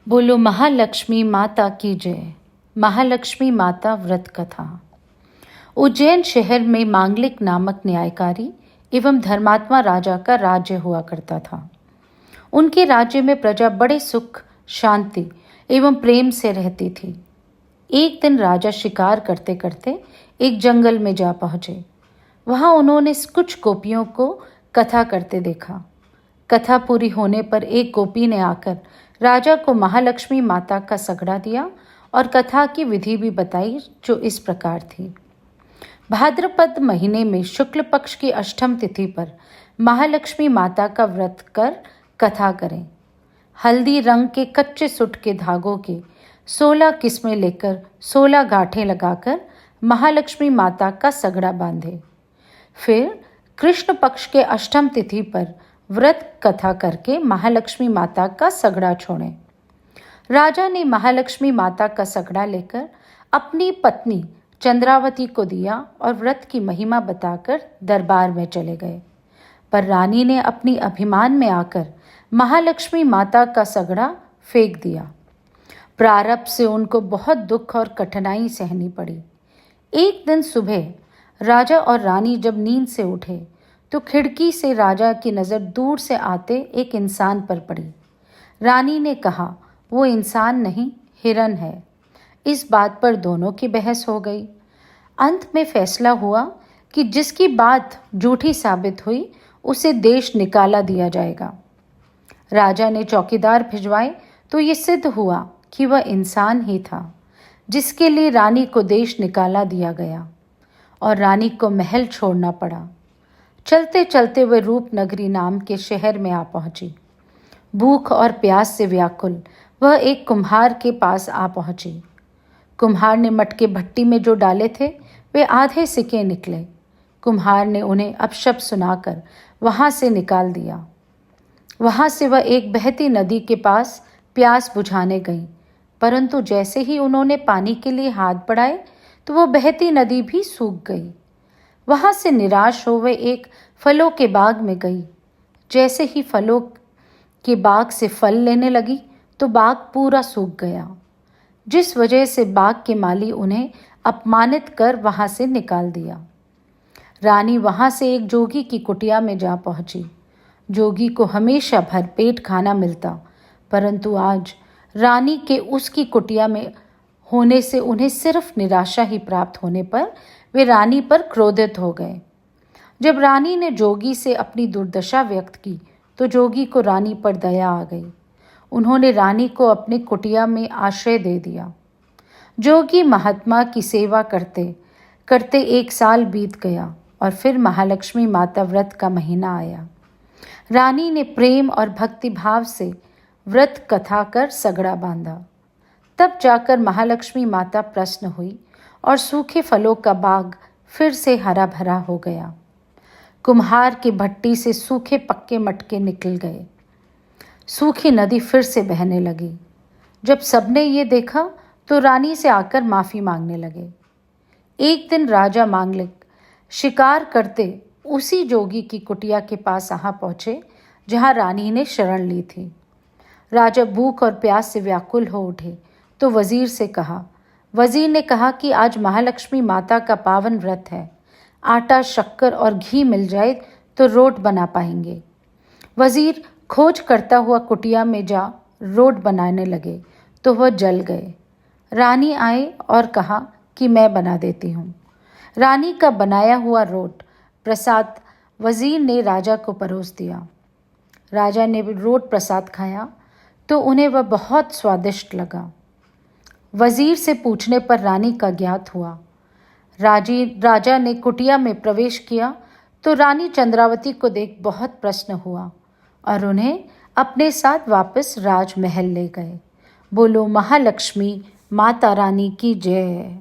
बोलो महालक्ष्मी माता की जय। महालक्ष्मी माता व्रत कथा। उज्जैन शहर में मांगलिक नामक न्यायकारी एवं धर्मात्मा राजा का राज्य हुआ करता था। उनके राज्य में प्रजा बड़े सुख, शांति एवं प्रेम से रहती थी। एक दिन राजा शिकार करते करते एक जंगल में जा पहुंचे। वहां उन्होंने कुछ गोपियों को कथा करते देखा। कथा पूरी होने पर एक गोपी ने आकर राजा को महालक्ष्मी माता का सगड़ा दिया और कथा की विधि भी बताई, जो इस प्रकार थी। भाद्रपद महीने में शुक्ल पक्ष की अष्टम तिथि पर महालक्ष्मी माता का व्रत कर कथा करें। हल्दी रंग के कच्चे सुट के धागों के 16 किस्में लेकर 16 गांठें लगाकर महालक्ष्मी माता का सगड़ा बांधे। फिर कृष्ण पक्ष के अष्टम तिथि पर व्रत कथा करके महालक्ष्मी माता का सगड़ा छोड़ें। राजा ने महालक्ष्मी माता का सगड़ा लेकर अपनी पत्नी चंद्रावती को दिया और व्रत की महिमा बताकर दरबार में चले गए। पर रानी ने अपनी अभिमान में आकर महालक्ष्मी माता का सगड़ा फेंक दिया। प्रारब्ध से उनको बहुत दुख और कठिनाई सहनी पड़ी। एक दिन सुबह राजा और रानी जब नींद से उठे तो खिड़की से राजा की नज़र दूर से आते एक इंसान पर पड़ी। रानी ने कहा, वो इंसान नहीं, हिरन है। इस बात पर दोनों की बहस हो गई। अंत में फैसला हुआ कि जिसकी बात झूठी साबित हुई उसे देश निकाला दिया जाएगा। राजा ने चौकीदार भिजवाए तो ये सिद्ध हुआ कि वह इंसान ही था, जिसके लिए रानी को देश निकाला दिया गया और रानी को महल छोड़ना पड़ा। चलते चलते वे रूपनगरी नाम के शहर में आ पहुंची। भूख और प्यास से व्याकुल वह एक कुम्हार के पास आ पहुंची। कुम्हार ने मटके भट्टी में जो डाले थे वे आधे सिक्के निकले। कुम्हार ने उन्हें अपशब्द सुनाकर वहां से निकाल दिया। वहां से वह एक बहती नदी के पास प्यास बुझाने गई, परंतु जैसे ही उन्होंने पानी के लिए हाथ बढ़ाए तो वह बहती नदी भी सूख गई। वहां से निराश हो वह एक फलों के बाग में गई। जैसे ही फलों के बाग से फल लेने लगी तो बाग पूरा सूख गया, जिस वजह से बाग के माली उन्हें अपमानित कर वहां से निकाल दिया। रानी वहां से एक जोगी की कुटिया में जा पहुंची। जोगी को हमेशा भरपेट खाना मिलता, परंतु आज रानी के उसकी कुटिया में होने से उन्हें सिर्फ निराशा ही प्राप्त होने पर वे रानी पर क्रोधित हो गए। जब रानी ने जोगी से अपनी दुर्दशा व्यक्त की तो जोगी को रानी पर दया आ गई। उन्होंने रानी को अपने कुटिया में आश्रय दे दिया। जोगी महात्मा की सेवा करते करते 1 साल बीत गया और फिर महालक्ष्मी माता व्रत का महीना आया। रानी ने प्रेम और भक्ति भाव से व्रत कथा कर सगड़ा बांधा। तब जाकर महालक्ष्मी माता प्रसन्न हुई और सूखे फलों का बाग फिर से हरा भरा हो गया। कुम्हार की भट्टी से सूखे पक्के मटके निकल गए। सूखी नदी फिर से बहने लगी। जब सबने ये देखा तो रानी से आकर माफ़ी मांगने लगे। एक दिन राजा मांगलिक शिकार करते उसी जोगी की कुटिया के पास आ पहुँचे जहाँ रानी ने शरण ली थी। राजा भूख और प्यास से व्याकुल हो उठे तो वजीर से कहा। वजीर ने कहा कि आज महालक्ष्मी माता का पावन व्रत है। आटा, शक्कर और घी मिल जाए तो रोट बना पाएंगे। वजीर खोज करता हुआ कुटिया में जा रोट बनाने लगे तो वह जल गए। रानी आए और कहा कि मैं बना देती हूँ। रानी का बनाया हुआ रोट प्रसाद वजीर ने राजा को परोस दिया। राजा ने रोट प्रसाद खाया तो उन्हें वह बहुत स्वादिष्ट लगा। वजीर से पूछने पर रानी का ज्ञात हुआ। राजा ने कुटिया में प्रवेश किया तो रानी चंद्रावती को देख बहुत प्रसन्न हुआ और उन्हें अपने साथ वापस राजमहल ले गए। बोलो महालक्ष्मी माता रानी की जय।